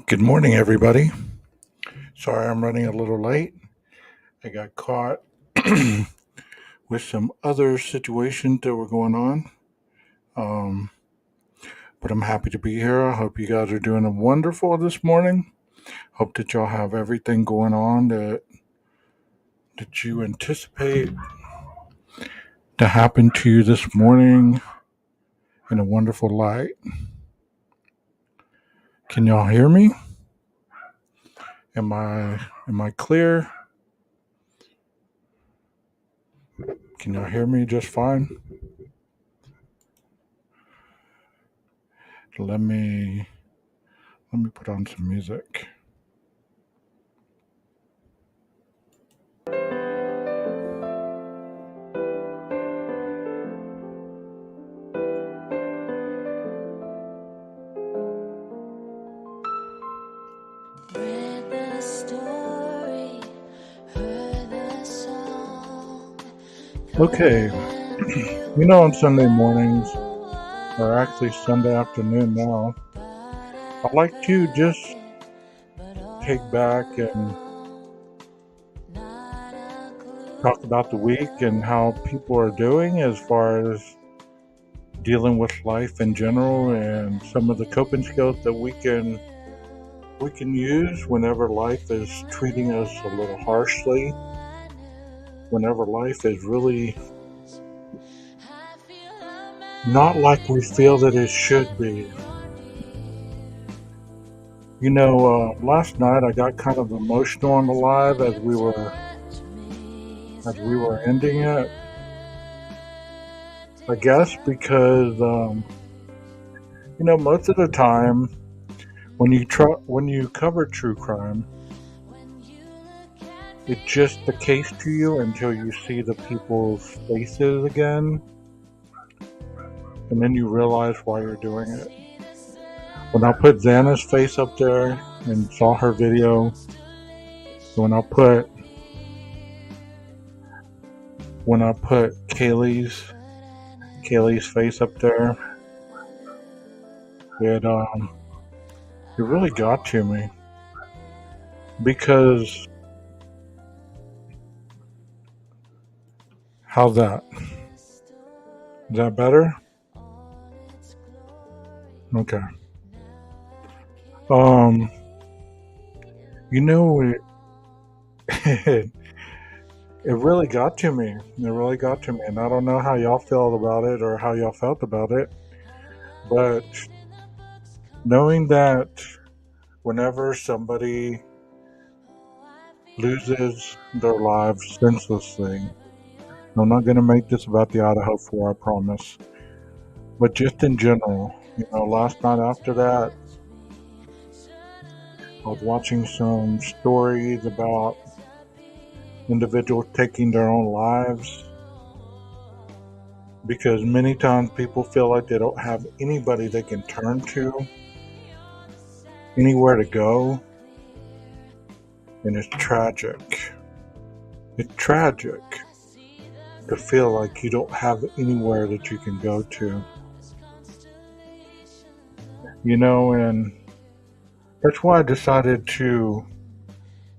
Good morning, everybody. Sorry I'm running a little late. I got caught with some other situations that were going on. Um, but I'm happy to be here. I hope you guys are doing wonderful this morning. Hope that y'all have everything going on that you anticipate to happen to you this morning in a wonderful light. Can y'all hear me? Am I clear? Can y'all hear me just fine? Let me put on some music. Read the story, heard the song. Okay, on Sunday mornings, or actually Sunday afternoon now, I like to just take back and talk about the week and how people are doing as far as dealing with life in general and some of the coping skills that we can use whenever life is treating us a little harshly, whenever life is really not like we feel that it should be. Last night I got kind of emotional on the live as we were ending it. I guess because most of the time when you cover true crime, it's just the case to you until you see the people's faces again, and then you realize why you're doing it. When I put Xana's face up there and saw her video, when I put Kaylee's face up there, it really got to me because how's that? Is that better? Okay. Um, you know it, it really got to me. It really got to me, and I don't know how y'all felt about it or how y'all felt about it, but knowing that whenever somebody loses their lives senselessly, I'm not going to make this about the Idaho 4, I promise, but just in general, last night after that, I was watching some stories about individuals taking their own lives because many times people feel like they don't have anybody they can turn to, anywhere to go, and it's tragic. It's tragic to feel like you don't have anywhere that you can go to. And that's why I decided to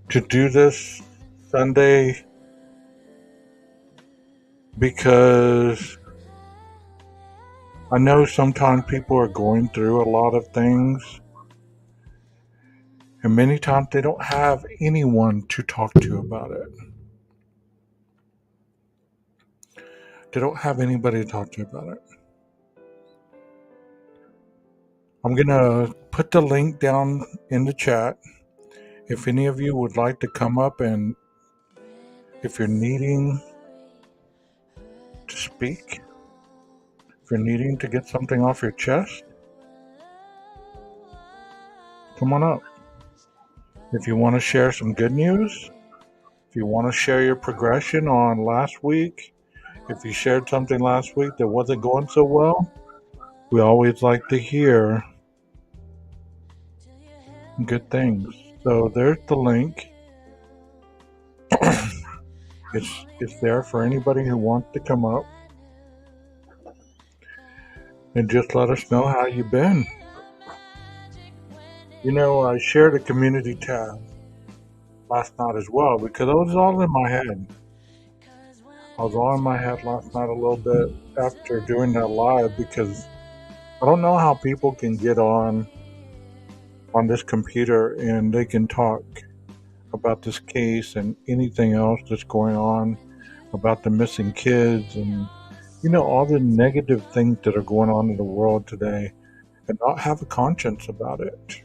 do this Sunday, because I know sometimes people are going through a lot of things, and many times they don't have anyone to talk to about it. They don't have anybody to talk to about it. I'm going to put the link down in the chat. If any of you would like to come up, and if you're needing to speak, if you're needing to get something off your chest, come on up. If you want to share some good news, if you want to share your progression on last week, if you shared something last week that wasn't going so well, we always like to hear good things. So there's the link. It's there for anybody who wants to come up and just let us know how you've been. I shared a community tab last night as well because it was all in my head. I was all in my head last night a little bit after doing that live because I don't know how people can get on this computer and they can talk about this case and anything else that's going on about the missing kids and all the negative things that are going on in the world today and not have a conscience about it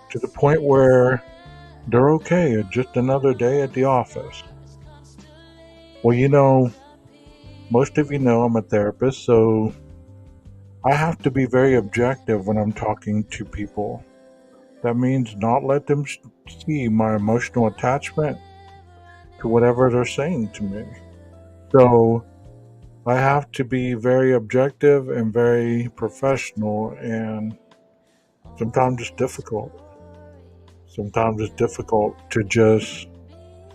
to the point where they're okay. It's just another day at the office. Well, most of you know I'm a therapist, so I have to be very objective when I'm talking to people. That means not let them see my emotional attachment to whatever they're saying to me. So I have to be very objective and very professional, and sometimes it's difficult. Sometimes it's difficult to just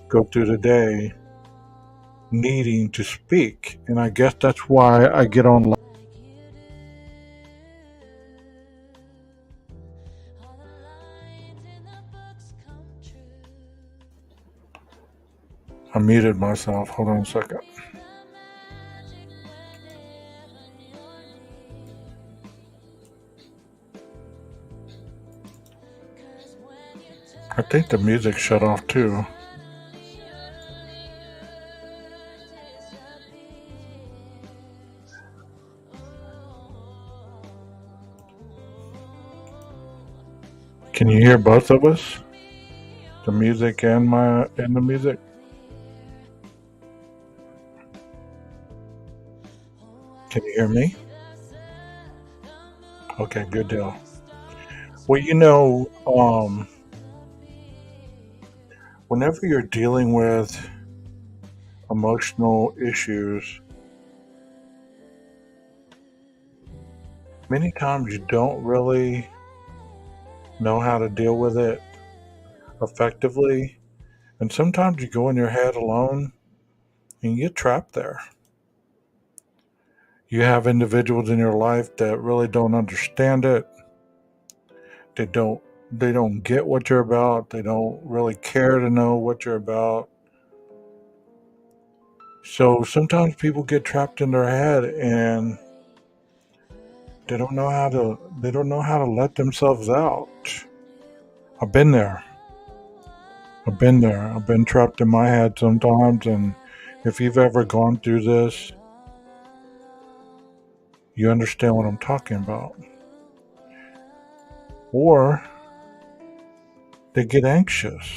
go through the day needing to speak. And I guess that's why I get on. I muted myself. Hold on a second. I think the music shut off too. Can you hear both of us? The music and the music? Can you hear me? Okay, good deal. Well, whenever you're dealing with emotional issues, many times you don't really know how to deal with it effectively. And sometimes you go in your head alone and you get trapped there. You have individuals in your life that really don't understand it. They don't get what you're about. They don't really care to know what you're about. So sometimes people get trapped in their head and they don't know how to let themselves out. I've been there. I've been there. I've been trapped in my head sometimes, and if you've ever gone through this, you understand what I'm talking about. Or they get anxious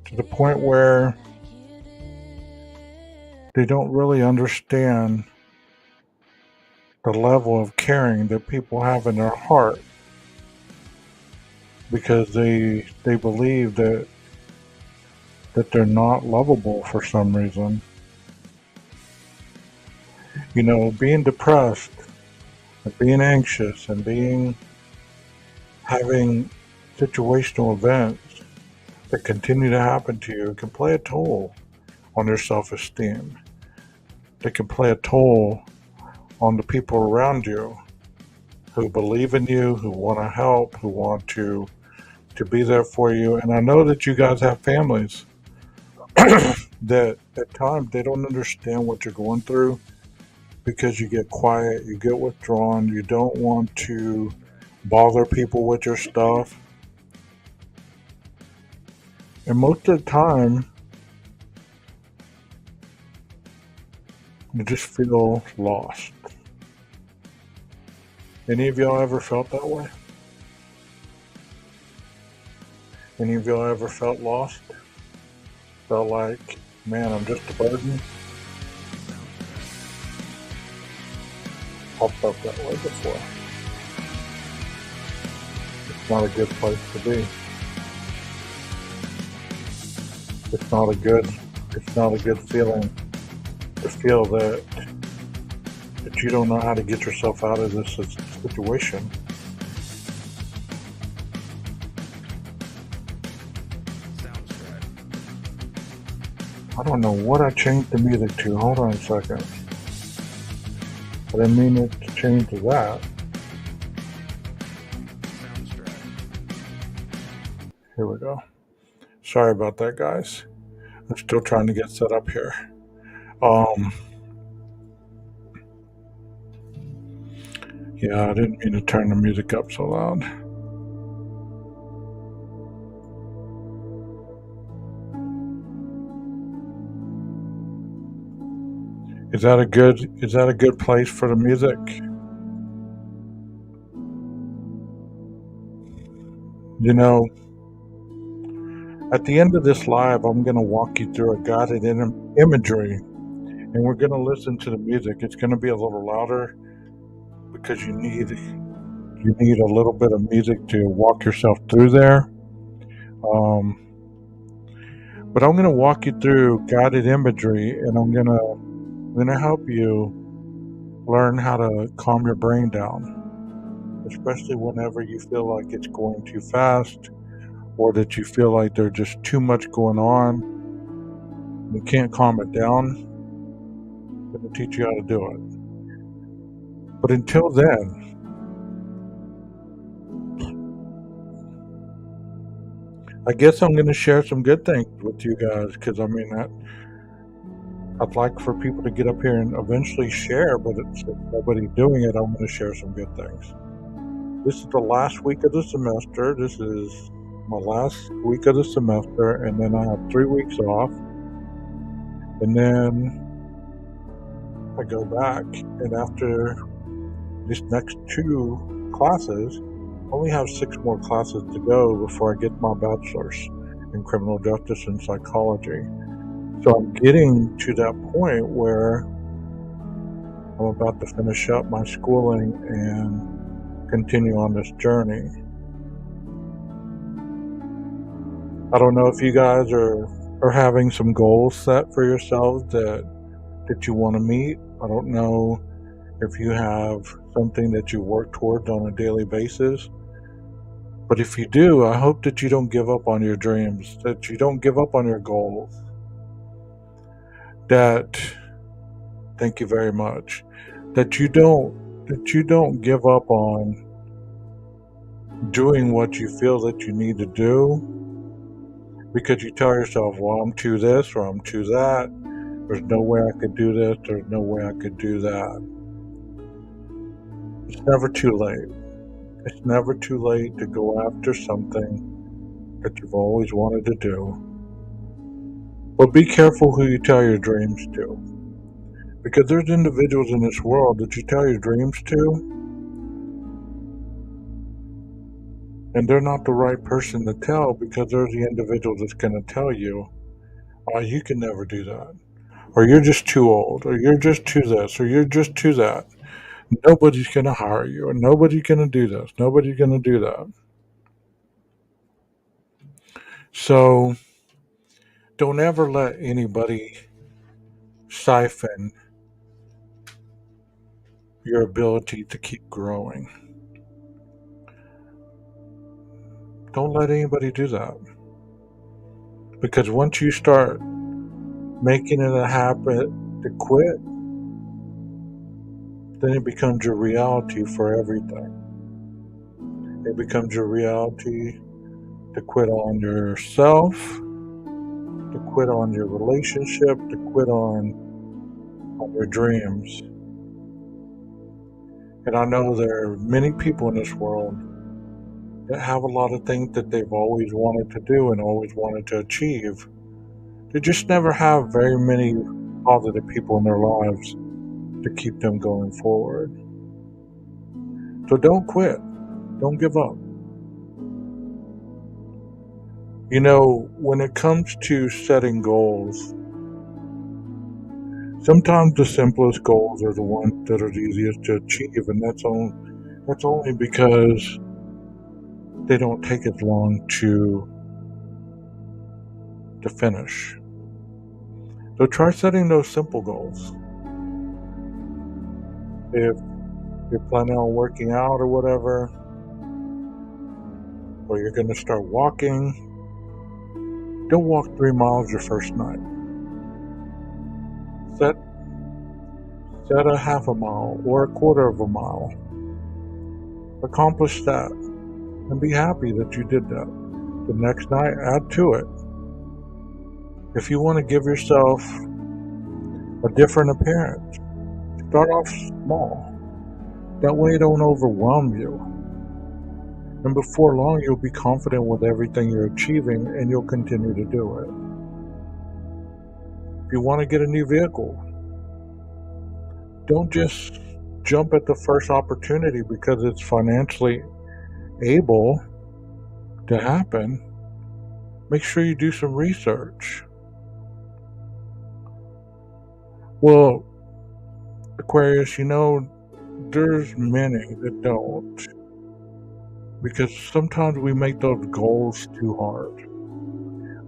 to the point where they don't really understand the level of caring that people have in their heart because they believe that they're not lovable for some reason. Being depressed and being anxious and having situational events that continue to happen to you can play a toll on your self-esteem. They can play a toll on the people around you who believe in you, who want to help, who want to be there for you. And I know that you guys have families that at times they don't understand what you're going through because you get quiet, you get withdrawn, you don't want to bother people with your stuff. And most of the time, you just feel lost. Any of y'all ever felt that way? Any of y'all ever felt lost? Felt like, man, I'm just a burden? I've felt that way before. It's not a good place to be. It's not a good feeling to feel that you don't know how to get yourself out of this situation. I don't know what I changed the music to. Hold on a second. I didn't mean it to change to that. Here we go. Sorry about that, guys. I'm still trying to get set up here. Yeah, I didn't mean to turn the music up so loud. Is that a good place for the music? You know, at the end of this live, I'm going to walk you through a guided imagery, and we're going to listen to the music. It's going to be a little louder because you need a little bit of music to walk yourself through there. But I'm going to walk you through guided imagery, and I'm going to help you learn how to calm your brain down, especially whenever you feel like it's going too fast, or that you feel like there's just too much going on. You can't calm it down. I'm going to teach you how to do it. But until then, I guess I'm going to share some good things with you guys, because I mean, I'd like for people to get up here and eventually share, but if nobody's doing it, I'm going to share some good things. This is the last week of the semester. This is my last week of the semester, and then I have 3 weeks off. And then I go back, and after these next 2 classes, I only have 6 more classes to go before I get my bachelor's in criminal justice and psychology. So I'm getting to that point where I'm about to finish up my schooling and continue on this journey. I don't know if you guys are having some goals set for yourselves that you want to meet. I don't know if you have something that you work towards on a daily basis. But if you do, I hope that you don't give up on your dreams, that you don't give up on your goals. Thank you very much. That you don't give up on doing what you feel that you need to do, because you tell yourself, well, I'm too this or I'm too that. There's no way I could do this. There's no way I could do that. It's never too late. It's never too late to go after something that you've always wanted to do. But be careful who you tell your dreams to. Because there's individuals in this world that you tell your dreams to, and they're not the right person to tell, because they're the individual that's going to tell you, oh, you can never do that. Or you're just too old. Or you're just too this. Or you're just too that. Nobody's going to hire you. Or nobody's going to do this. Nobody's going to do that. So don't ever let anybody siphon your ability to keep growing. Don't let anybody do that. Because once you start making it a habit to quit, then it becomes your reality for everything. It becomes your reality to quit on yourself, to quit on your relationship, to quit on your dreams. And I know there are many people in this world that have a lot of things that they've always wanted to do and always wanted to achieve. They just never have very many positive people in their lives to keep them going forward. So don't quit. Don't give up. You know, when it comes to setting goals, sometimes the simplest goals are the ones that are the easiest to achieve, and that's only because they don't take as long to finish. So try setting those simple goals. If you're planning on working out or whatever, or you're going to start walking, don't walk 3 miles your first night. Set a half a mile or a quarter of a mile. Accomplish that and be happy that you did that. The next night, add to it. If you want to give yourself a different appearance, start off small. That way it don't overwhelm you. And before long, you'll be confident with everything you're achieving and you'll continue to do it. If you want to get a new vehicle, don't just jump at the first opportunity because it's financially able to happen. Make sure you do some research. Well, Aquarius, there's many that don't. Because sometimes we make those goals too hard.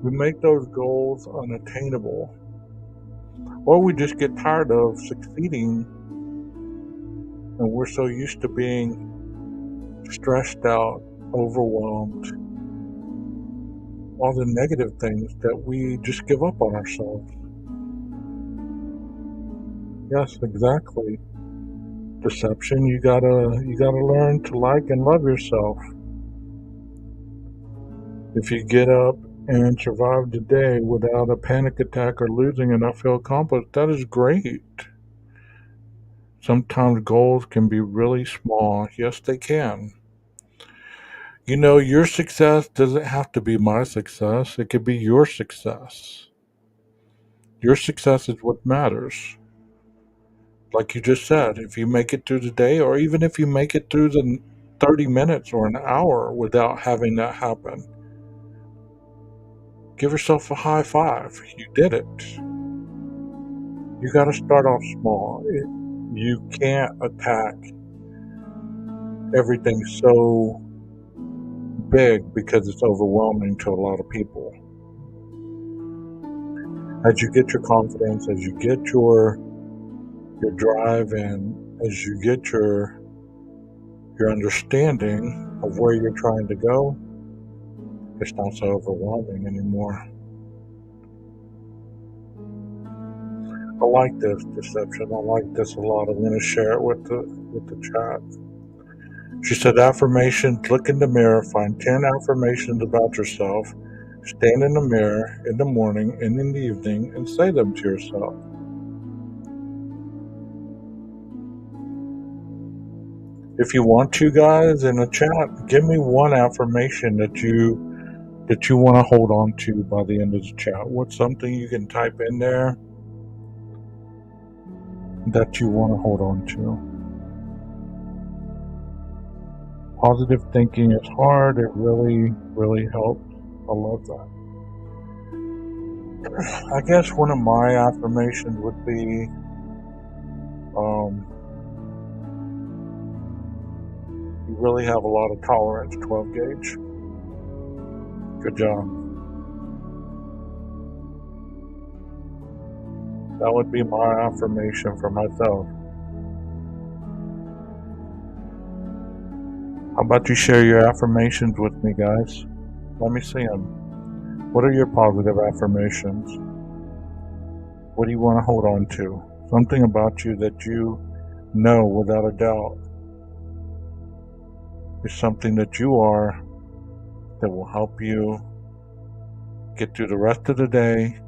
We make those goals unattainable. Or we just get tired of succeeding and we're so used to being stressed out, overwhelmed, all the negative things that we just give up on ourselves. Yes, exactly. Deception, you gotta learn to like and love yourself. If you get up and survive the day without a panic attack or losing enough feel accomplished, that is great. Sometimes goals can be really small. Yes, they can. Your success doesn't have to be my success. It could be your success. Your success is what matters. Like you just said, if you make it through the day, or even if you make it through the 30 minutes or an hour without having that happen, give yourself a high five. You did it. You got to start off small. You can't attack everything so big because it's overwhelming to a lot of people. As you get your confidence, as you get your drive, and as you get your understanding of where you're trying to go, it's not so overwhelming anymore. I like this deception. I like this a lot. I'm going to share it with the chat. She said, affirmations, look in the mirror, find 10 affirmations about yourself, stand in the mirror in the morning and in the evening and say them to yourself. If you want to, guys, in the chat, give me one affirmation that you want to hold on to by the end of the chat. What's something you can type in there that you want to hold on to? Positive thinking is hard. It really, really helps. I love that. I guess one of my affirmations would be, you really have a lot of tolerance, 12 gauge. Good job. That would be my affirmation for myself. How about you share your affirmations with me, guys? Let me see them. What are your positive affirmations? What do you want to hold on to? Something about you that you know without a doubt is something that you are that will help you get through the rest of the day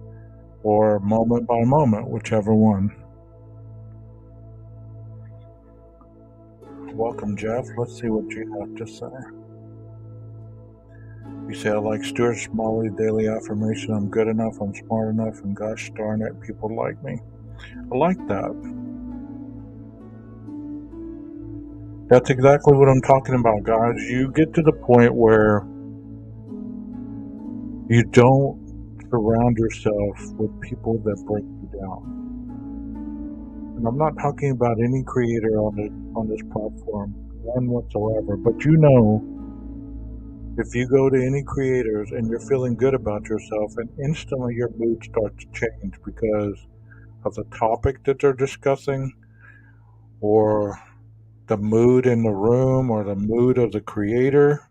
or moment by moment, whichever one. Welcome, Jeff. Let's see what you have to say. You say, I like Stuart Smalley's daily affirmation, I'm good enough, I'm smart enough, and gosh darn it, people like me. I like that. That's exactly what I'm talking about, guys. You get to the point where you don't surround yourself with people that break you down. And I'm not talking about any creator on this platform, none whatsoever, but if you go to any creators and you're feeling good about yourself, and instantly your mood starts to change because of the topic that they're discussing, or the mood in the room, or the mood of the creator,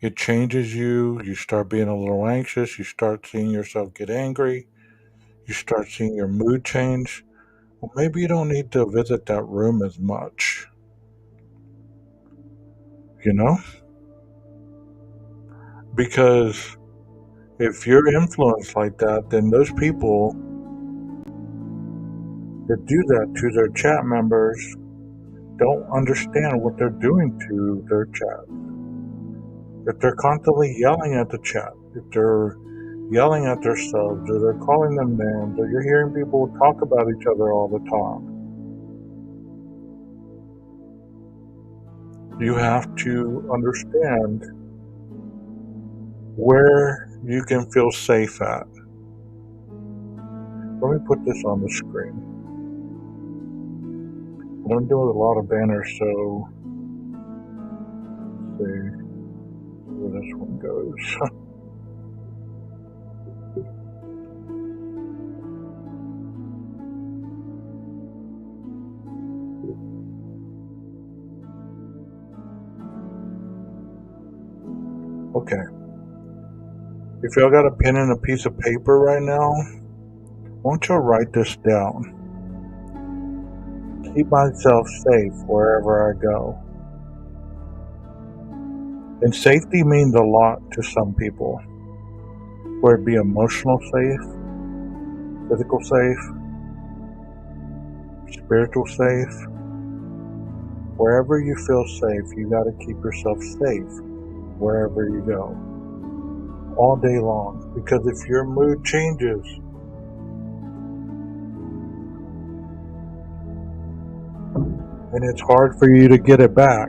it changes you. You start being a little anxious. You start seeing yourself get angry. You start seeing your mood change. Well, maybe you don't need to visit that room as much. You know? Because if you're influenced like that, then those people that do that to their chat members don't understand what they're doing to their chat. If they're constantly yelling at the chat, if they're yelling at their subs, or they're calling them names, or you're hearing people talk about each other all the time, you have to understand where you can feel safe at. Let me put this on the screen. I'm doing a lot of banners, so let's see where this one goes. Okay. If y'all got a pen and a piece of paper right now, why don't y'all write this down? Keep myself safe wherever I go. And safety means a lot to some people. Whether it be emotional safe, physical safe, spiritual safe. Wherever you feel safe, you got to keep yourself safe wherever you go. All day long. Because if your mood changes, and it's hard for you to get it back,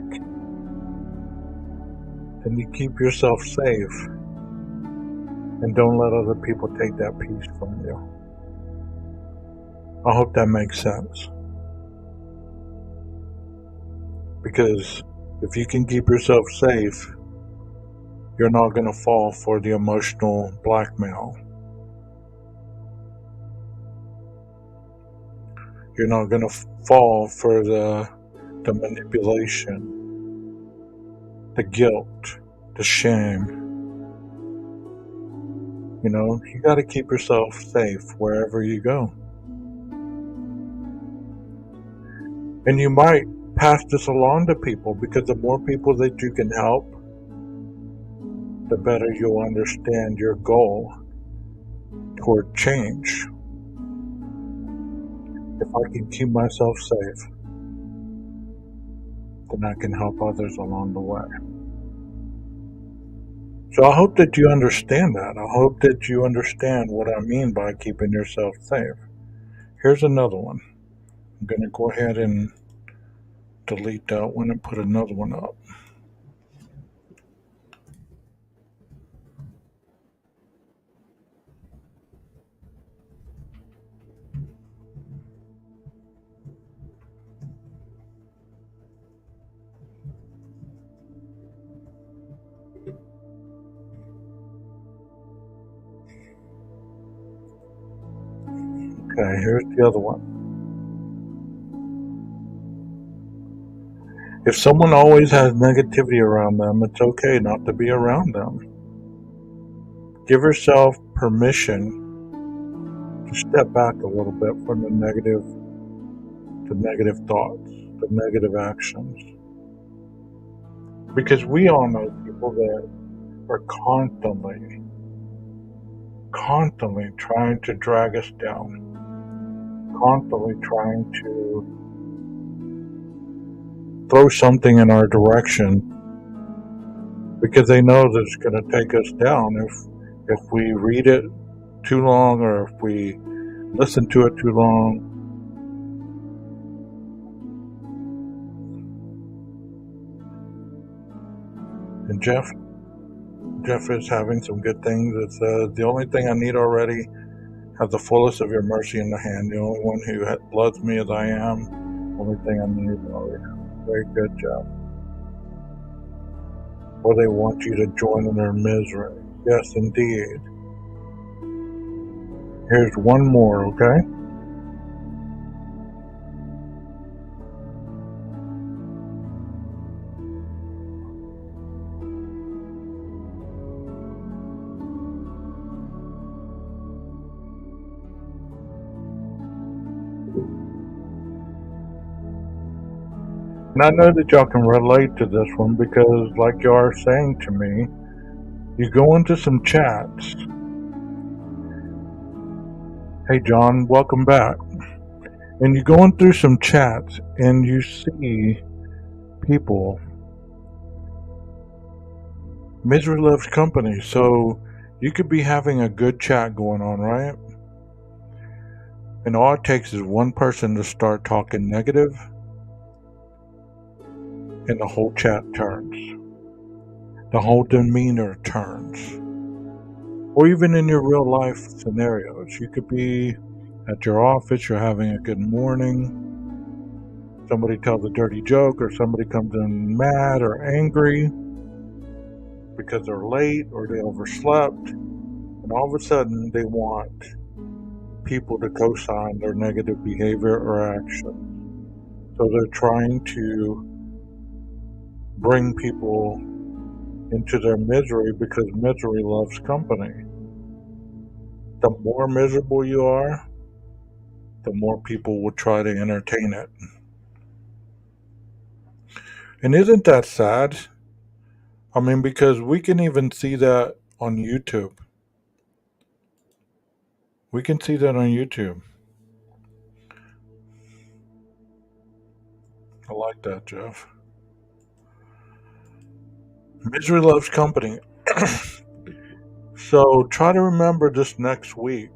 then you keep yourself safe and don't let other people take that peace from you. I hope that makes sense. Because if you can keep yourself safe, you're not going to fall for the emotional blackmail. You're not going to fall for the manipulation, the guilt, the shame. You know, you got to keep yourself safe wherever you go. And you might pass this along to people, because the more people that you can help, the better you'll understand your goal toward change. If I can keep myself safe, then I can help others along the way. So I hope that you understand that. I hope that you understand what I mean by keeping yourself safe. Here's another one. I'm going to go ahead and delete that one and put another one up. Okay, here's the other one. If someone always has negativity around them, it's okay not to be around them. Give yourself permission to step back a little bit from the negative thoughts, the negative actions. Because we all know people that are constantly trying to drag us down, constantly trying to throw something in our direction, because they know that it's going to take us down if we read it too long, or if we listen to it too long. And Jeff is having some good things. It says, the only thing I need already have the fullest of your mercy in the hand. The only one who loves me as I am. The only thing I need already have. Very good, Jeff. Or they want you to join in their misery. Yes, indeed. Here's one more, okay? And I know that y'all can relate to this one, because like y'all are saying to me, You go into some chats. Hey John, welcome back. And you go in through some chats and you see people. Misery loves company, so you could be having a good chat going on, right? And all it takes is one person to start talking negative, and the whole chat turns. The whole demeanor turns. Or even in your real life scenarios. You could be at your office, you're having a good morning. Somebody tells a dirty joke, or somebody comes in mad or angry because they're late or they overslept. And all of a sudden, they want people to co-sign their negative behavior or action. So they're trying to bring people into their misery because misery loves company. The more miserable you are, the more people will try to entertain it. And isn't that sad? I mean, because we can even see that on YouTube. We can see that on YouTube. I like that, Jeff. Misery loves company. So try to remember this next week.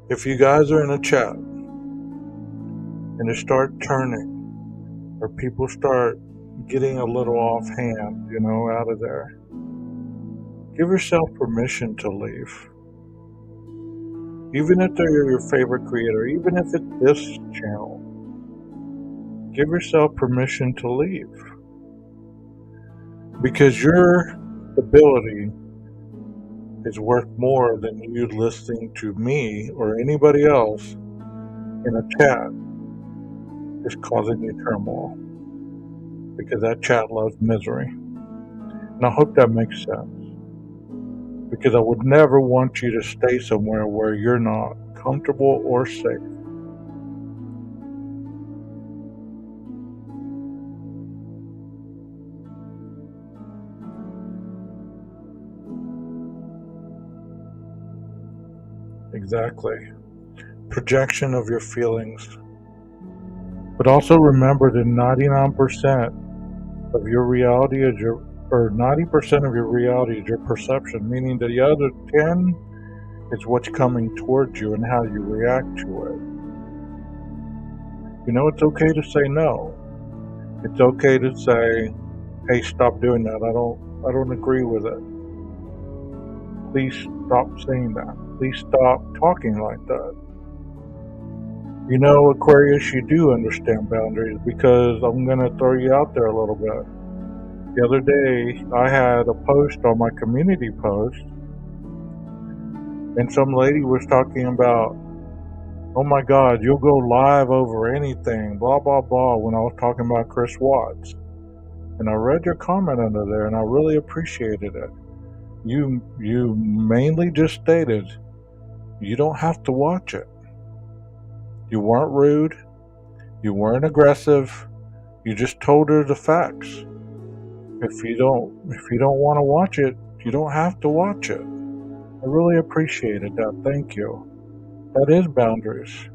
If you guys are in a chat and it start turning, or people start getting a little offhand, out of there, give yourself permission to leave. Even if they're your favorite creator, even if it's this channel, give yourself permission to leave. Because your ability is worth more than you listening to me or anybody else in a chat is causing you turmoil. Because that chat loves misery. And I hope that makes sense. Because I would never want you to stay somewhere where you're not comfortable or safe. Exactly. Projection of your feelings. But also remember that 99% of your reality is 90% of your reality is your perception, meaning that the other 10 is what's coming towards you and how you react to it. It's okay to say no. It's okay to say, hey, stop doing that. I don't agree with it. Please stop saying that. Please stop talking like that. Aquarius, you do understand boundaries, because I'm going to throw you out there a little bit. The other day, I had a post on my community post, and some lady was talking about, oh my God, you'll go live over anything, blah, blah, blah, when I was talking about Chris Watts. And I read your comment under there, and I really appreciated it. You mainly just stated, you don't have to watch it. You weren't rude. You weren't aggressive. You just told her the facts. If you don't want to watch it, you don't have to watch it. I really appreciated that. Thank you. That is boundaries.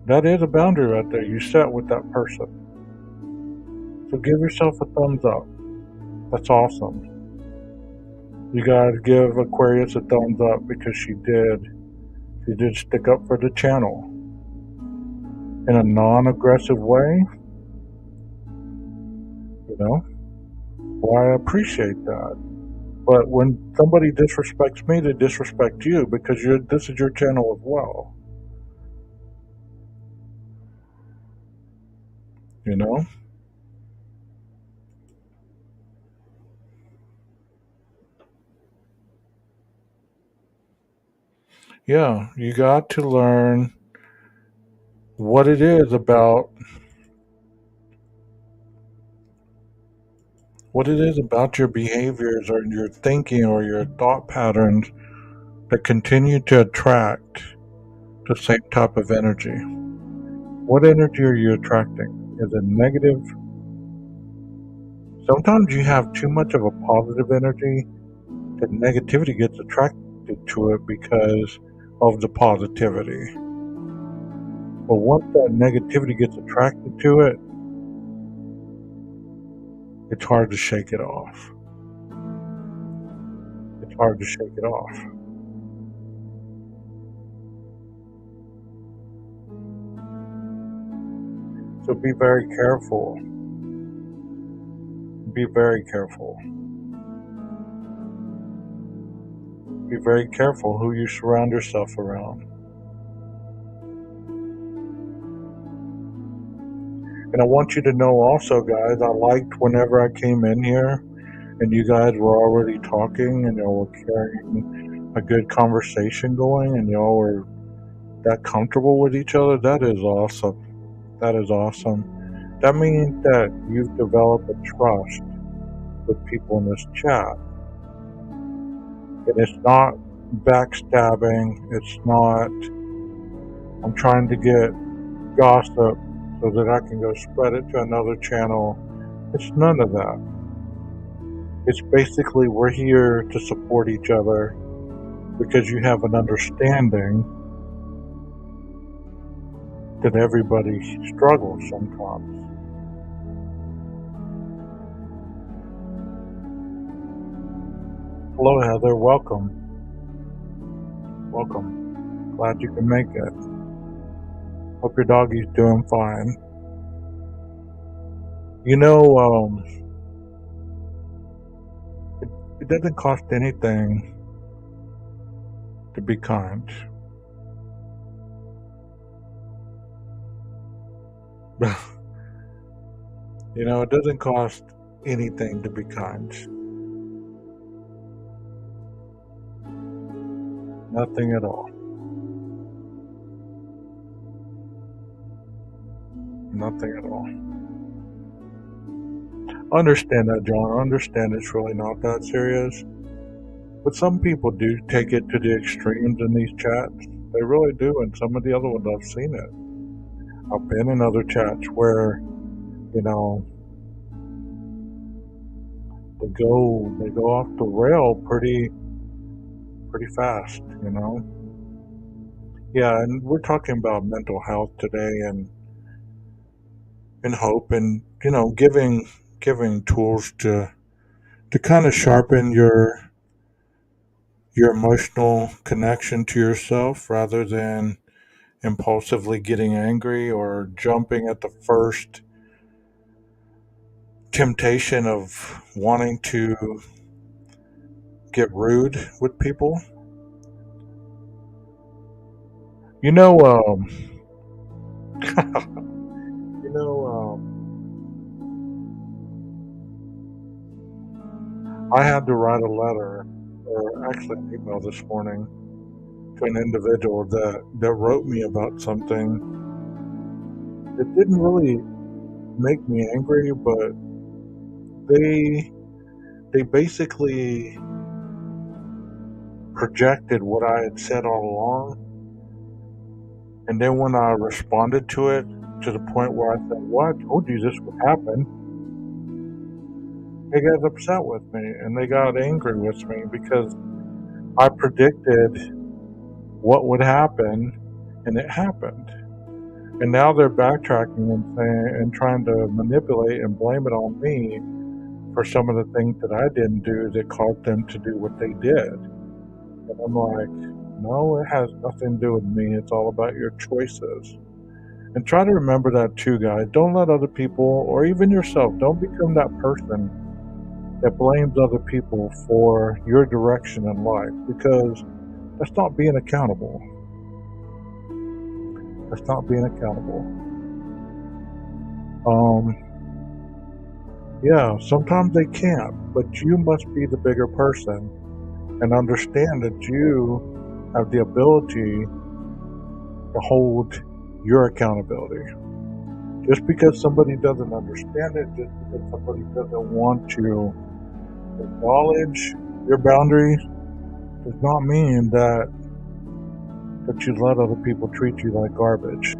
That is a boundary right there you set with that person. So give yourself a thumbs up. That's awesome. You gotta give Aquarius a thumbs up because she did stick up for the channel in a non-aggressive way. Well, I appreciate that. But when somebody disrespects me, they disrespect you, because this is your channel as well. Yeah, you got to learn what it is about your behaviors or your thinking or your thought patterns that continue to attract the same type of energy. What energy are you attracting? Is it negative? Sometimes you have too much of a positive energy the negativity gets attracted to it because of the positivity. But once that negativity gets attracted to it, it's hard to shake it off. It's hard to shake it off. So be very careful. Be very careful. Be very careful who you surround yourself around. And I want you to know also, guys, I liked whenever I came in here and you guys were already talking and y'all were carrying a good conversation going and y'all were that comfortable with each other. That is awesome. That is awesome. That means that you've developed a trust with people in this chat. And it's not backstabbing. It's not, I'm trying to get gossip so that I can go spread it to another channel. It's none of that. It's basically we're here to support each other because you have an understanding that everybody struggles sometimes. Hello, Heather. Welcome. Welcome. Glad you can make it. Hope your doggy's doing fine. You know, it doesn't cost anything to be kind. You know, it doesn't cost anything to be kind. Nothing at all. Nothing at all. Understand that, John. I understand it's really not that serious. But some people do take it to the extremes in these chats. They really do, and some of the other ones I've seen it. I've been in other chats where, you know, they go off the rail pretty fast, you know. Yeah, and we're talking about mental health today and hope and, you know, giving tools to kind of sharpen your emotional connection to yourself rather than impulsively getting angry or jumping at the first temptation of wanting to get rude with people. You know, you know, I had to write a letter, or actually an email this morning, to an individual that wrote me about something that didn't really make me angry, but they basically projected what I had said all along. And then when I responded to it to the point where I said, well, I told you this would happen, they got upset with me and they got angry with me because I predicted what would happen and it happened. And now they're backtracking and saying and trying to manipulate and blame it on me for some of the things that I didn't do that caused them to do what they did. And I'm like, no, it has nothing to do with me. It's all about your choices. And try to remember that too, guys. Don't let other people, or even yourself, don't become that person that blames other people for your direction in life, because that's not being accountable. That's not being accountable. Yeah, sometimes they can't, but you must be the bigger person and understand that you have the ability to hold your accountability. Just because somebody doesn't understand it, just because somebody doesn't want to acknowledge your boundaries, does not mean that you let other people treat you like garbage.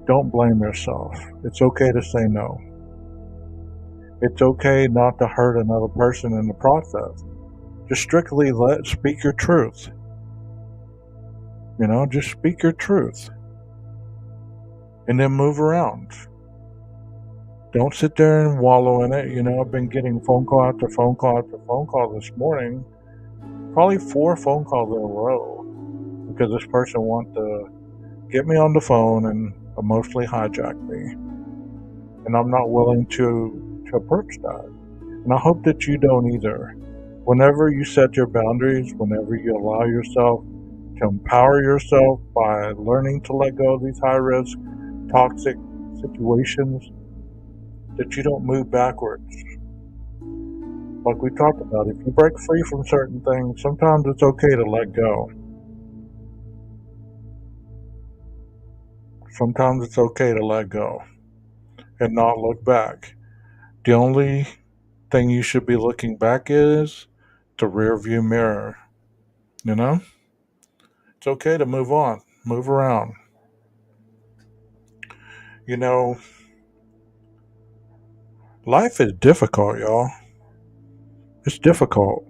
Don't blame yourself. It's okay to say no. It's okay not to hurt another person in the process. Just strictly speak your truth. Just speak your truth and then move around. Don't sit there and wallow in it. I've been getting phone call after phone call after phone call this morning, probably 4 phone calls in a row, because this person wants to get me on the phone and emotionally hijack me. And I'm not willing to approach that. And I hope that you don't either. Whenever you set your boundaries, whenever you allow yourself to empower yourself by learning to let go of these high risk, toxic situations, that you don't move backwards. Like we talked about, if you break free from certain things, sometimes it's okay to let go. Sometimes it's okay to let go and not look back. The only thing you should be looking back is the rear view mirror. You know? It's okay to move on, move around. You know, life is difficult, y'all. It's difficult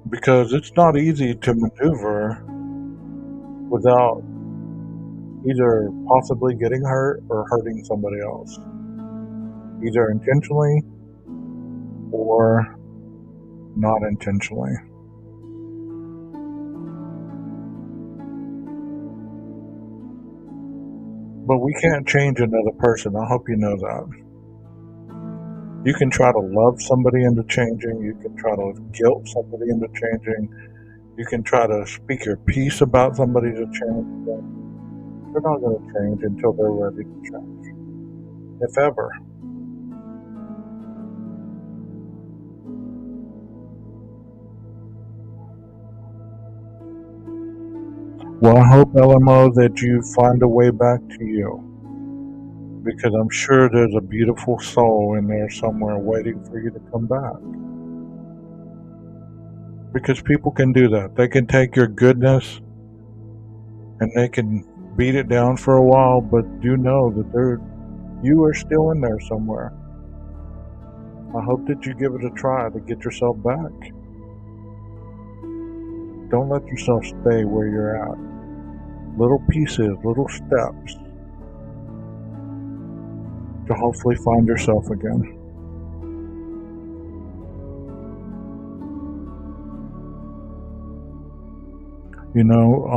because it's not easy to maneuver without either possibly getting hurt or hurting somebody else, either intentionally or not intentionally. But we can't change another person. I hope you know that. You can try to love somebody into changing. You can try to guilt somebody into changing. You can try to speak your piece about somebody to change. But they're not going to change until they're ready to change, if ever. Well, I hope, LMO, that you find a way back to you, because I'm sure there's a beautiful soul in there somewhere waiting for you to come back. Because people can do that. They can take your goodness and they can beat it down for a while, but you know that you are still in there somewhere. I hope that you give it a try to get yourself back. Don't let yourself stay where you're at. Little pieces, little steps to hopefully find yourself again. You know,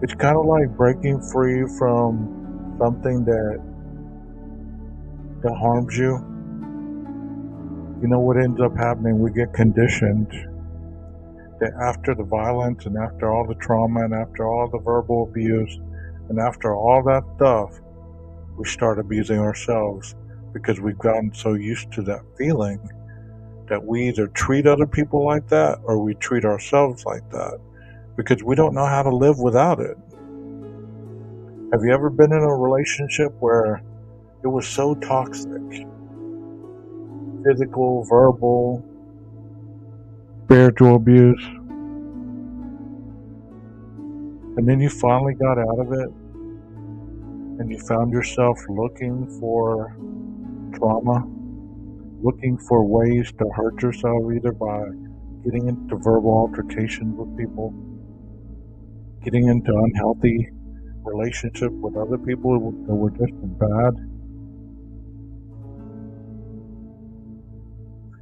it's kind of like breaking free from something that harms you. You know what ends up happening? We get conditioned that after the violence and after all the trauma and after all the verbal abuse and after all that stuff, we start abusing ourselves, because we've gotten so used to that feeling that we either treat other people like that or we treat ourselves like that, because we don't know how to live without it. Have you ever been in a relationship where it was so toxic? Physical, verbal, spiritual abuse. And then you finally got out of it and you found yourself looking for trauma, looking for ways to hurt yourself, either by getting into verbal altercations with people, getting into unhealthy relationships with other people that were just as bad.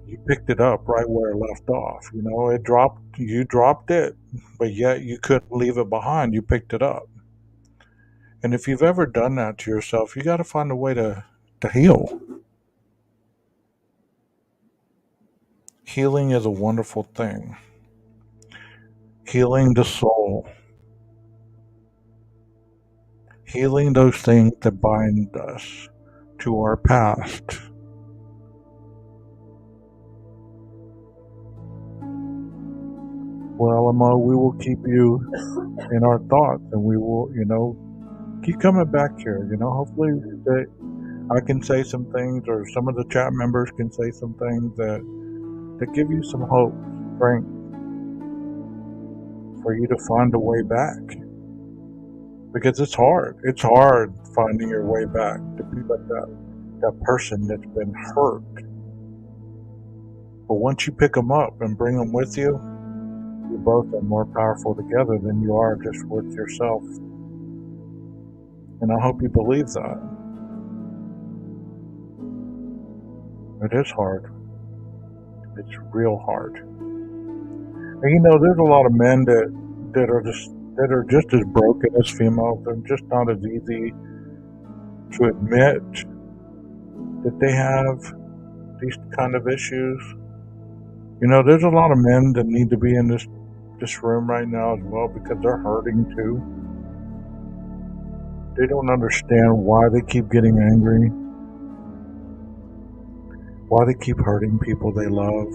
You picked it up right where it left off. You dropped it, but yet you couldn't leave it behind. You picked it up. And if you've ever done that to yourself, you got to find a way to heal. Healing is a wonderful thing. Healing the soul. Healing those things that bind us to our past. Well, Emma, we will keep you in our thoughts, and we will, keep coming back here. Hopefully that I can say some things, or some of the chat members can say some things that give you some hope, strength, for you to find a way back. because it's hard. It's hard finding your way back to be like that person that's been hurt. But once you pick them up and bring them with you, you both are more powerful together than you are just with yourself. And I hope you believe that. It is hard. It's real hard. And there's a lot of men that are just as broken as females. They're just not as easy to admit that they have these kind of issues. There's a lot of men that need to be in this room right now as well because they're hurting too. They don't understand why they keep getting angry, why they keep hurting people they love,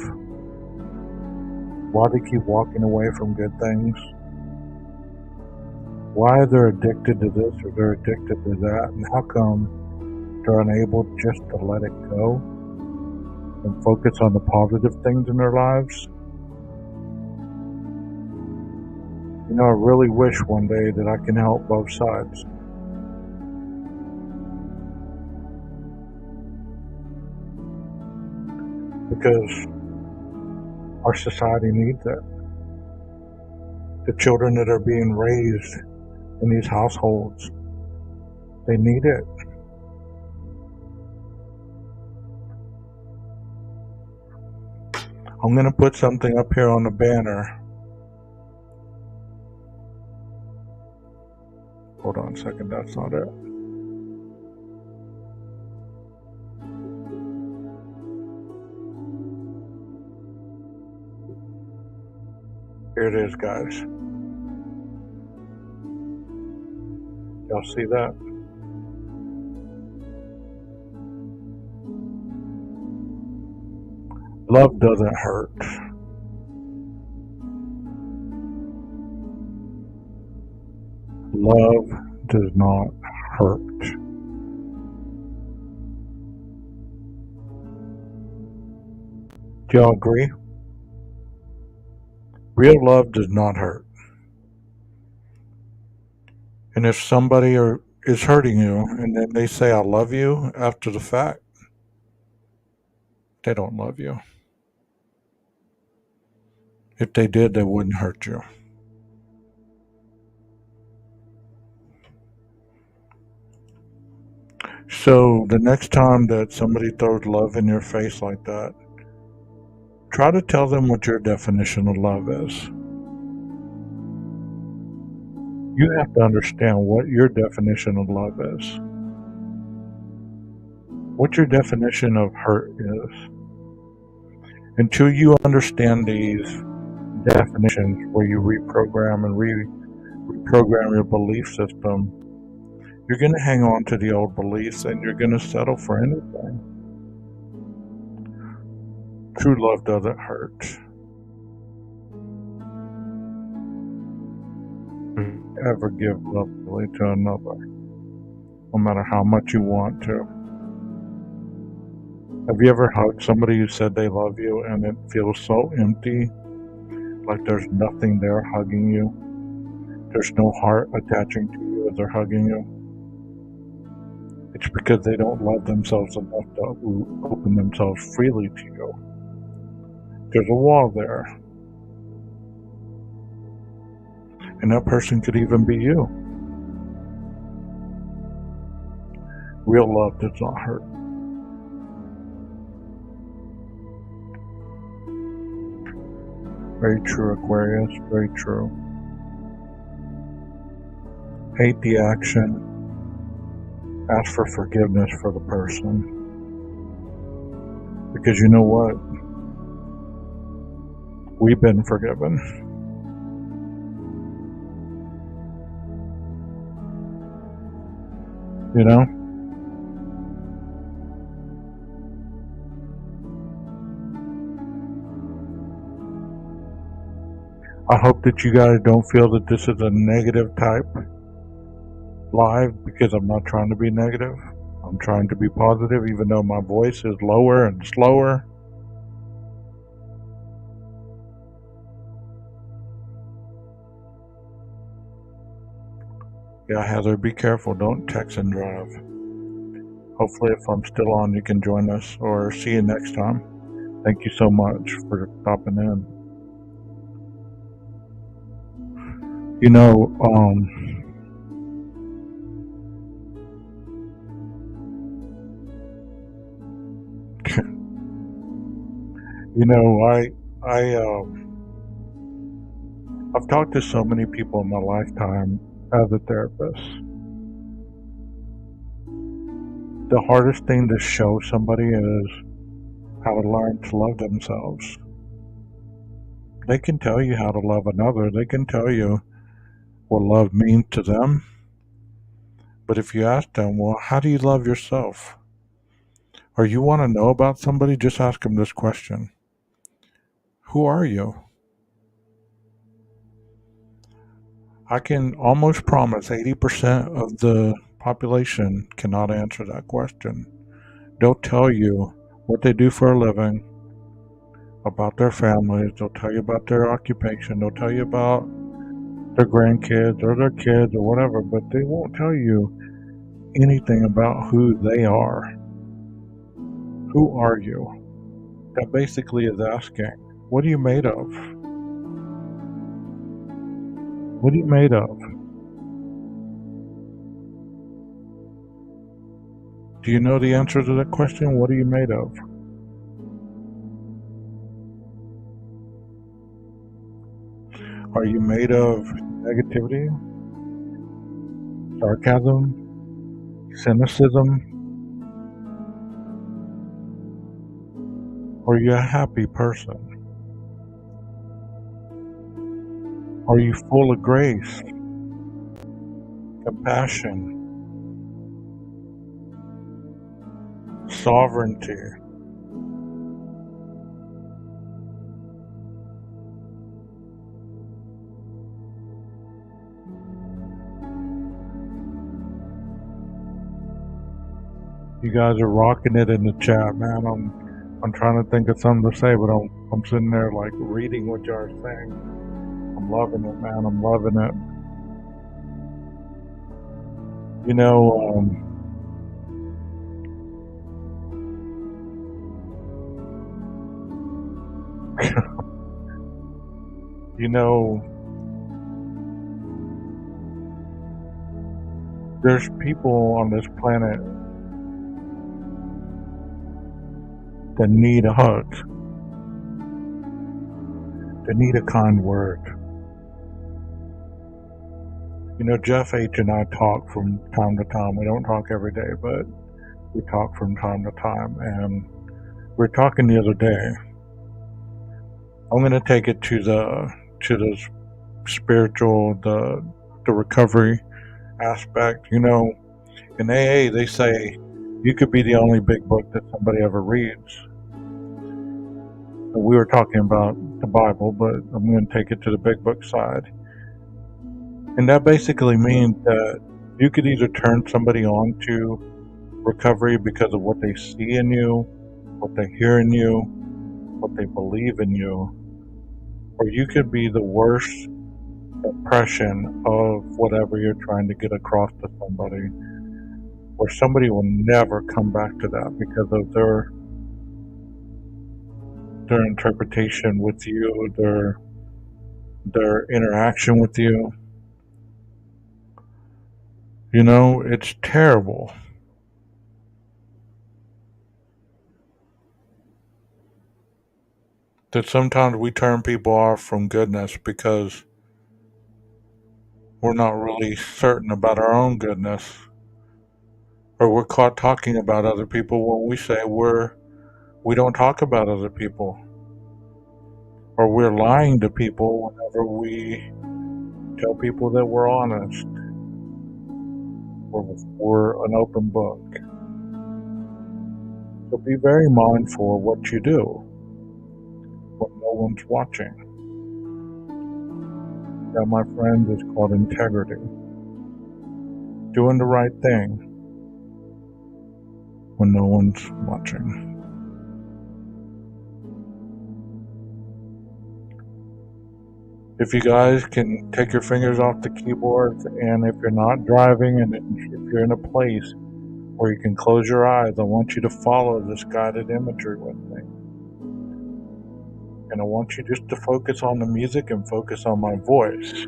why they keep walking away from good things, why they're addicted to this or they're addicted to that, and how come they're unable just to let it go and focus on the positive things in their lives. I really wish one day that I can help both sides. Because our society needs it. The children that are being raised in these households, they need it. I'm going to put something up here on the banner. Hold on a second, that's not it. Here it is, guys. Y'all see that? Love doesn't hurt. Love does not hurt. Do y'all agree? Real love does not hurt. And if somebody is hurting you and then they say, I love you after the fact, they don't love you. If they did, they wouldn't hurt you. So the next time that somebody throws love in your face like that, try to tell them what your definition of love is. You have to understand what your definition of love is. What your definition of hurt is. Until you understand these definitions where you reprogram and reprogram your belief system, you're going to hang on to the old beliefs and you're going to settle for anything. True love doesn't hurt. Ever give love to another, no matter how much you want to. Have you ever hugged somebody who said they love you and it feels so empty, like there's nothing there hugging you? There's no heart attaching to you as they're hugging you. It's because they don't love themselves enough to open themselves freely to you. There's a wall there. And that person could even be you. Real love does not hurt. Very true, Aquarius. Very true. Hate the action. Ask for forgiveness for the person. Because you know what? We've been forgiven. You know? I hope that you guys don't feel that this is a negative type live, because I'm not trying to be negative. I'm trying to be positive, even though my voice is lower and slower. Yeah, Heather, be careful. Don't text and drive. Hopefully, if I'm still on, you can join us or see you next time. Thank you so much for stopping in. You know, you know, I've talked to so many people in my lifetime as a therapist. The hardest thing to show somebody is how to learn to love themselves. They can tell you how to love another. They can tell you what love means to them. But if you ask them, well, how do you love yourself? Or you want to know about somebody, just ask them this question. Who are you? I can almost promise 80% of the population cannot answer that question. They'll tell you what they do for a living, about their families, they'll tell you about their occupation, they'll tell you about their grandkids or their kids or whatever, but they won't tell you anything about who they are. Who are you? That basically is asking, what are you made of? What are you made of? Do you know the answer to that question? What are you made of? Are you made of negativity, sarcasm, cynicism? Are you a happy person? Are you full of grace, compassion, sovereignty? You guys are rocking it in the chat, man. I'm trying to think of something to say, but I'm sitting there like reading what you are saying. I'm loving it, man. I'm loving it. You know, you know, there's people on this planet that need a hug. They need a kind word. You know, Jeff H. and I talk from time to time. We don't talk every day, but we talk from time to time. And we were talking the other day. I'm going to take it to the spiritual, the recovery aspect. You know, in AA they say you could be the only big book that somebody ever reads. We were talking about the Bible, but I'm going to take it to the big book side. And that basically means that you could either turn somebody on to recovery because of what they see in you, what they hear in you, what they believe in you, or you could be the worst impression of whatever you're trying to get across to somebody, where somebody will never come back to that because of their interpretation with you, their interaction with you. You know, it's terrible. That sometimes we turn people off from goodness because we're not really certain about our own goodness. Or we're caught talking about other people when we say we don't talk about other people. Or we're lying to people whenever we tell people that we're honest. Or we're an open book. So be very mindful of what you do when no one's watching. That, my friends, is called integrity. Doing the right thing when no one's watching. If you guys can take your fingers off the keyboards, and if you're not driving and if you're in a place where you can close your eyes, I want you to follow this guided imagery with me. And I want you just to focus on the music and focus on my voice.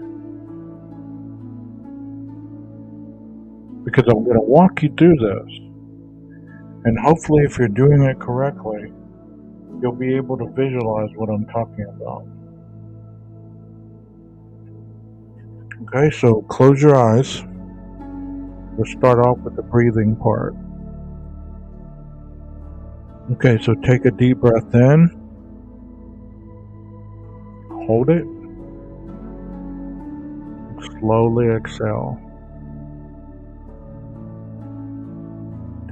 Because I'm going to walk you through this. And hopefully, if you're doing it correctly, you'll be able to visualize what I'm talking about. Okay, so close your eyes. We'll start off with the breathing part. Okay, so take a deep breath in. Hold it. Slowly exhale.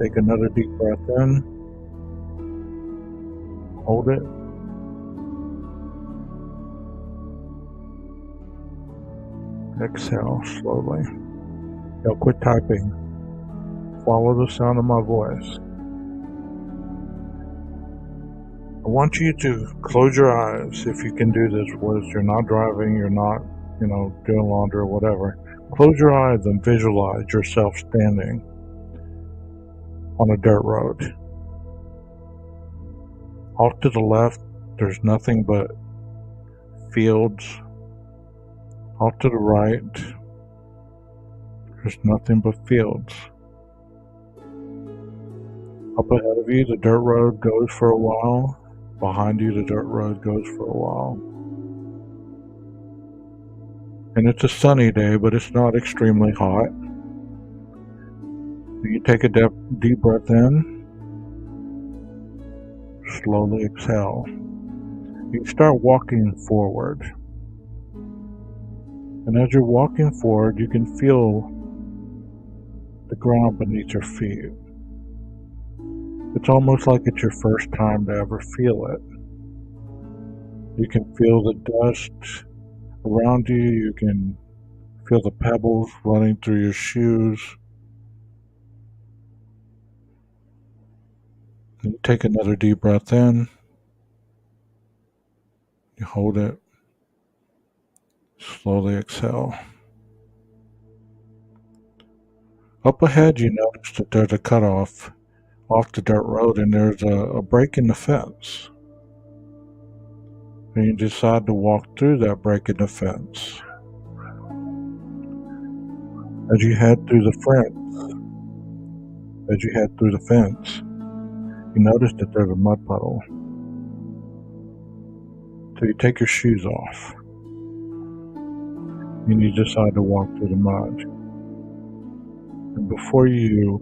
Take another deep breath in. Hold it. Exhale slowly. Now quit typing. Follow the sound of my voice. I want you to close your eyes if you can do this. Whether you're not driving, you're not, doing laundry or whatever. Close your eyes and visualize yourself standing on a dirt road. Off to the left, there's nothing but fields. Off to the right, there's nothing but fields. Up ahead of you, the dirt road goes for a while. Behind you, the dirt road goes for a while. And it's a sunny day, but it's not extremely hot. You take a deep breath in. Slowly exhale. You start walking forward. And as you're walking forward, you can feel the ground beneath your feet. It's almost like it's your first time to ever feel it. You can feel the dust around you. You can feel the pebbles running through your shoes. You take another deep breath in. You hold it. Slowly exhale. Up ahead, you notice that there's a cutoff off the dirt road, and there's a break in the fence. And you decide to walk through that break in the fence. As you head through the fence, you notice that there's a mud puddle. So you take your shoes off. And you decide to walk through the mud. And before you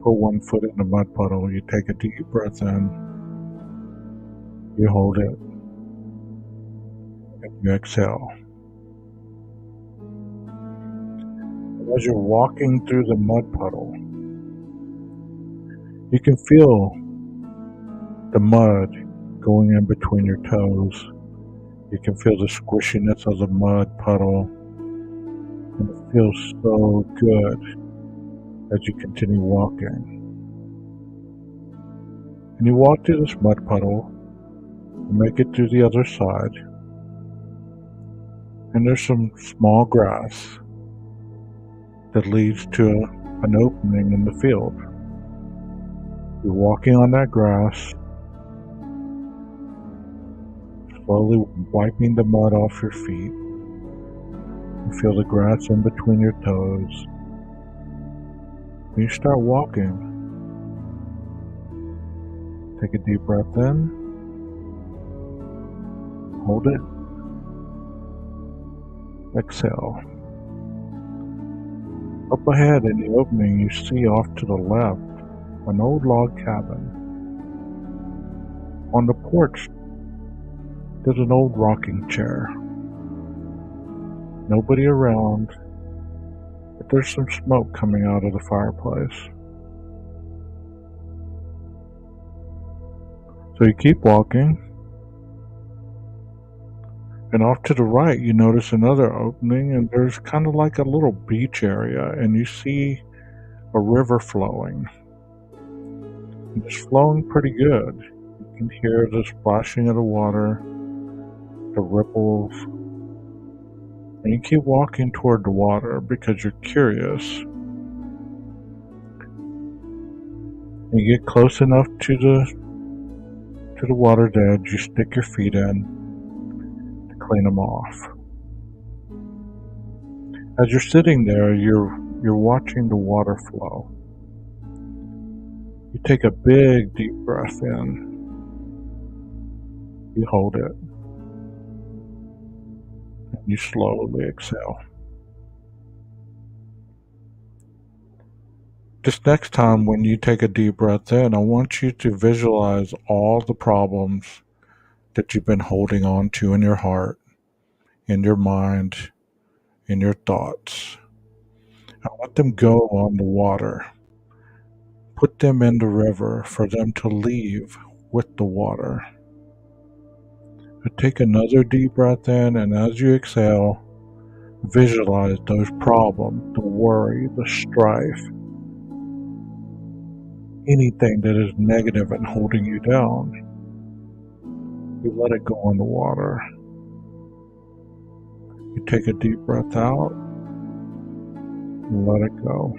put one foot in the mud puddle, you take a deep breath in. You hold it. And you exhale. And as you're walking through the mud puddle, you can feel the mud going in between your toes. You can feel the squishiness of the mud puddle. And it feels so good as you continue walking. And you walk through this mud puddle and make it through the other side. And there's some small grass that leads to an opening in the field. You're walking on that grass, slowly wiping the mud off your feet. You feel the grass in between your toes. And you start walking. Take a deep breath in. Hold it. Exhale. Up ahead in the opening, you see off to the left an old log cabin. On the porch, there's an old rocking chair. Nobody around, but there's some smoke coming out of the fireplace. So you keep walking, and off to the right you notice another opening, and there's kind of like a little beach area, and you see a river flowing. And it's flowing pretty good. You can hear the splashing of the water, the ripples, And you keep walking toward the water because you're curious. And you get close enough to the water's edge, you stick your feet in to clean them off. As you're sitting there, you're watching the water flow. You take a big deep breath in. You hold it. And you slowly exhale. This next time when you take a deep breath in, I want you to visualize all the problems that you've been holding on to in your heart, in your mind, in your thoughts. And let them go on the water. Put them in the river for them to leave with the water. Take another deep breath in, and as you exhale, visualize those problems, the worry, the strife, anything that is negative and holding you down. You let it go in the water. You take a deep breath out and let it go.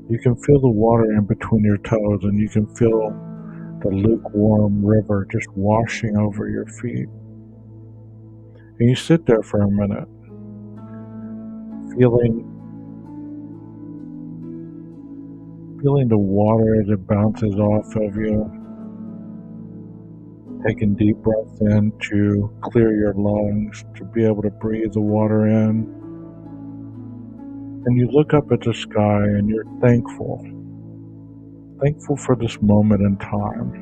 You can feel the water in between your toes, and you can feel the lukewarm river just washing over your feet. And you sit there for a minute, feeling the water as it bounces off of you, taking deep breaths in to clear your lungs, to be able to breathe the water in. And you look up at the sky and you're thankful for this moment in time,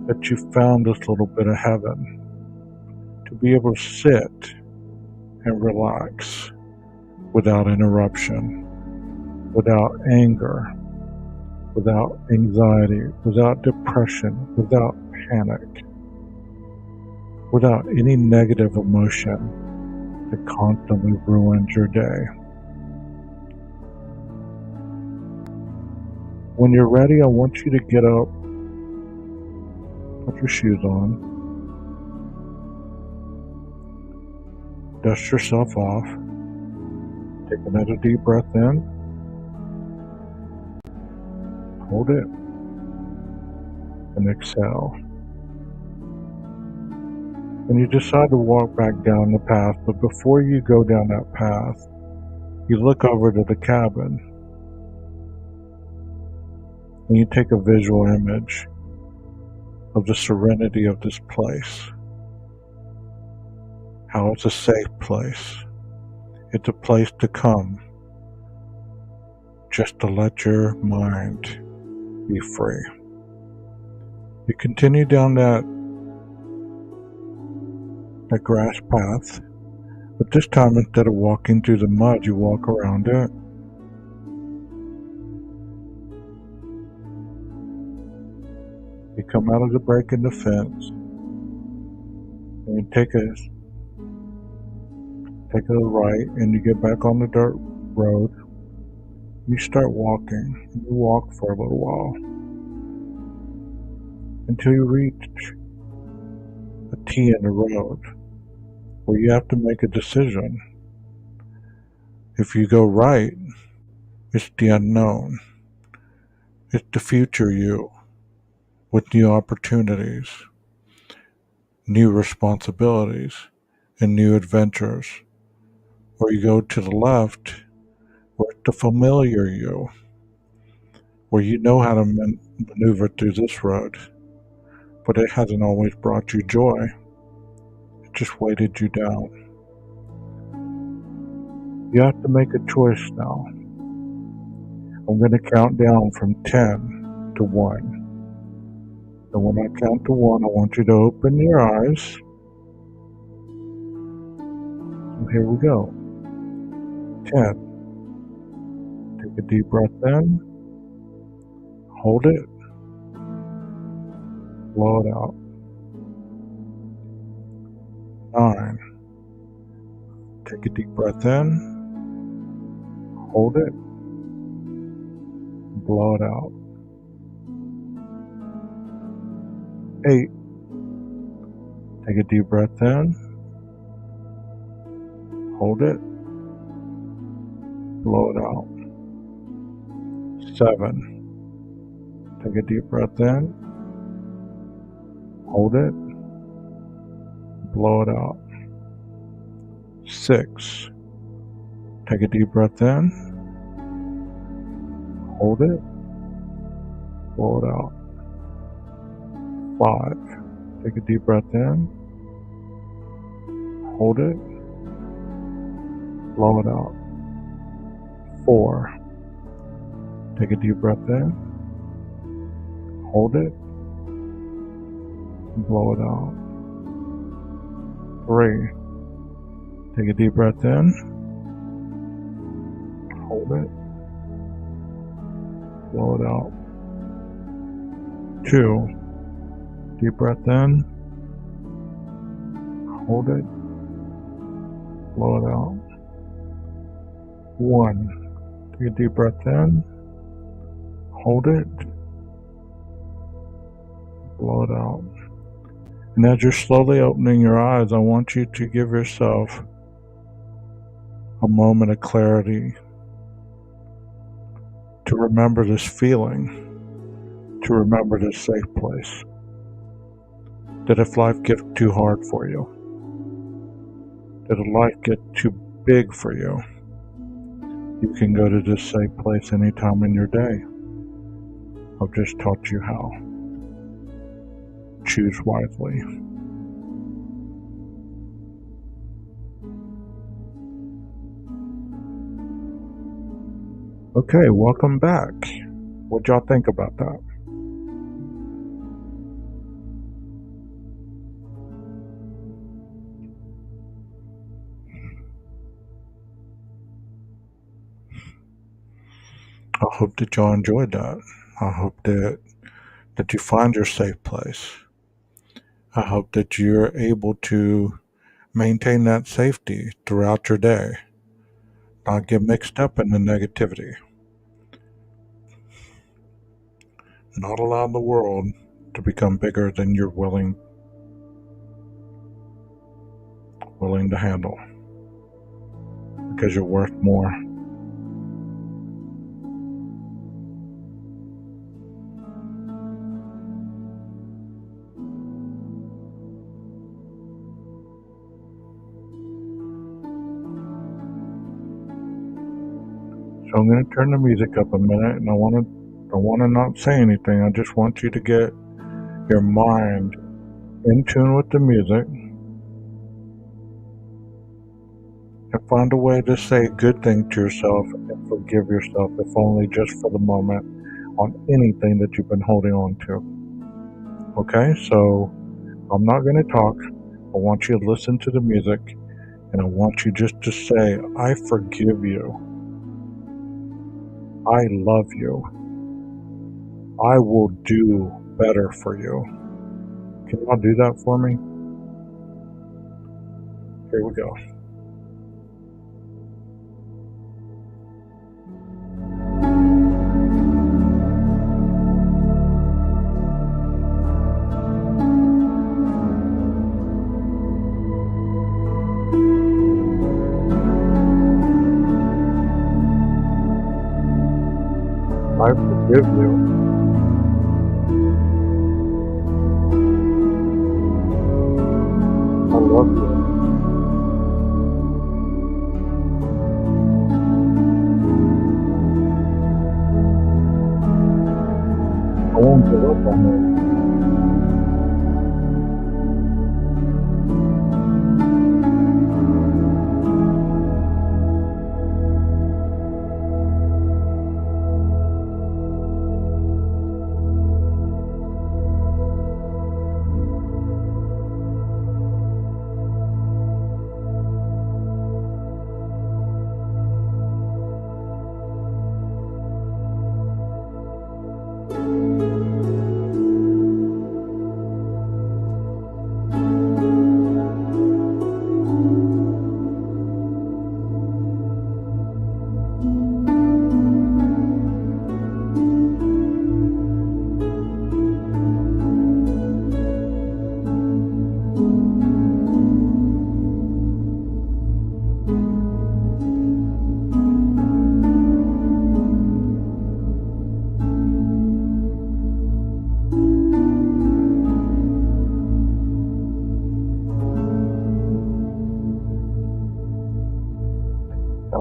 that you found this little bit of heaven, to be able to sit and relax without interruption, without anger, without anxiety, without depression, without panic, without any negative emotion that constantly ruins your day. When you're ready, I want you to get up, put your shoes on, dust yourself off, take another deep breath in, hold it, and exhale. And you decide to walk back down the path, but before you go down that path, you look over to the cabin, and you take a visual image of the serenity of this place, how it's a safe place. It's a place to come just to let your mind be free. You continue down that grass path, but this time instead of walking through the mud, you walk around it. You come out of the break in the fence, and you take a right, and you get back on the dirt road. You start walking. You walk for a little while until you reach a T in the road where you have to make a decision. If you go right, it's the unknown. It's the future you with new opportunities, new responsibilities, and new adventures. Or you go to the left, where it's the familiar you, where you know how to maneuver through this road, but it hasn't always brought you joy. It just weighted you down. You have to make a choice now. I'm going to count down from 10 to 1. And when I count to 1, I want you to open your eyes. And here we go. 10. Take a deep breath in. Hold it. Blow it out. 9. Take a deep breath in. Hold it. Blow it out. 8. Take a deep breath in. Hold it. Blow it out. 7. Take a deep breath in. Hold it. Blow it out. 6. Take a deep breath in. Hold it. Blow it out. 5. Take a deep breath in. Hold it. Blow it out. 4. Take a deep breath in. Hold it. Blow it out. 3. Take a deep breath in. Hold it. Blow it out. 2. Deep breath in. Hold it. Blow it out. 1. Take a deep breath in. Hold it. Blow it out. And as you're slowly opening your eyes, I want you to give yourself a moment of clarity to remember this feeling, to remember this safe place. That if life gets too hard for you, that if life gets too big for you, you can go to this safe place anytime in your day. I've just taught you how. Choose wisely. Okay, welcome back. What y'all think about that? I hope that y'all enjoyed that. I hope that you find your safe place. I hope that you're able to maintain that safety throughout your day. Not get mixed up in the negativity. Not allow the world to become bigger than you're willing to handle. Because you're worth more. So I'm going to turn the music up a minute, and I want to not say anything. I just want you to get your mind in tune with the music and find a way to say a good thing to yourself and forgive yourself, if only just for the moment, on anything that you've been holding on to. Okay, so I'm not going to talk. I want you to listen to the music, and I want you just to say, I forgive you. I love you. I will do better for you. Can y'all do that for me? Here we go. I forgive you. I love you. I won't give up on you.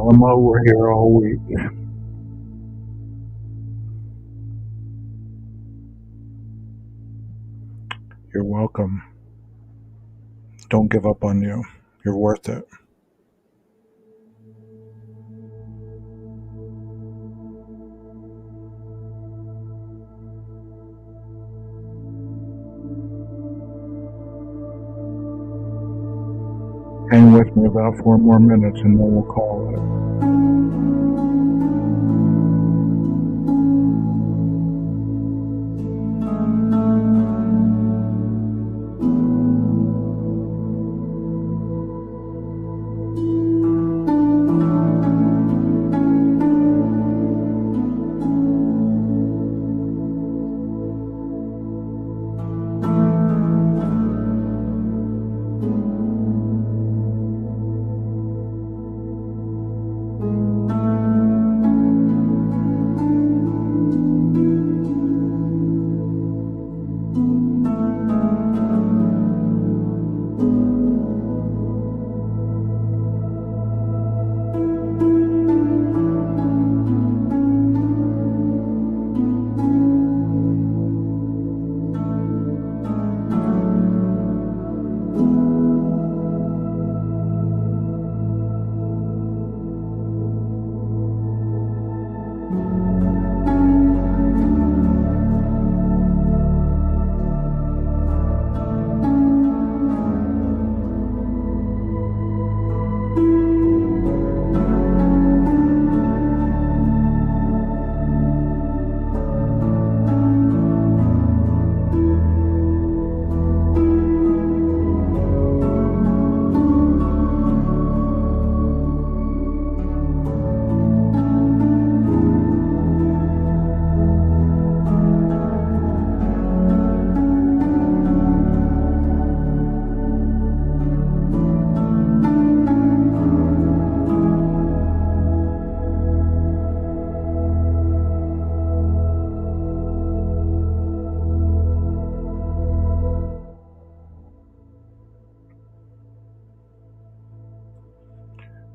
Tell them we're here all week. You're welcome. Don't give up on you. You're worth it. Hang with me about 4 more minutes and then we'll call it.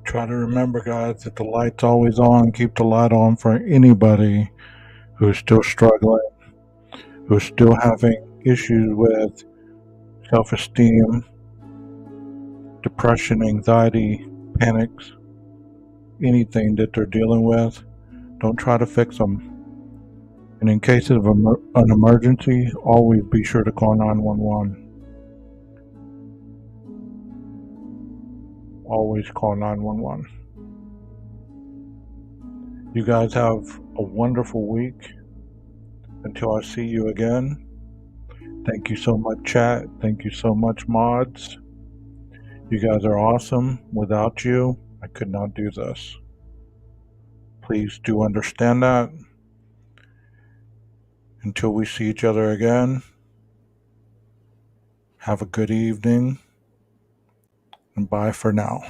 Try to remember, guys, that the light's always on. Keep the light on for anybody who's still struggling, who's still having issues with self esteem, depression, anxiety, panics, anything that they're dealing with. Don't try to fix them. And in case of an emergency, always be sure to call 911. Always call 911. You guys have a wonderful week. Until I see you again, thank you so much, chat. Thank you so much, mods. You guys are awesome. Without you, I could not do this. Please do understand that. Until we see each other again, have a good evening, and bye for now.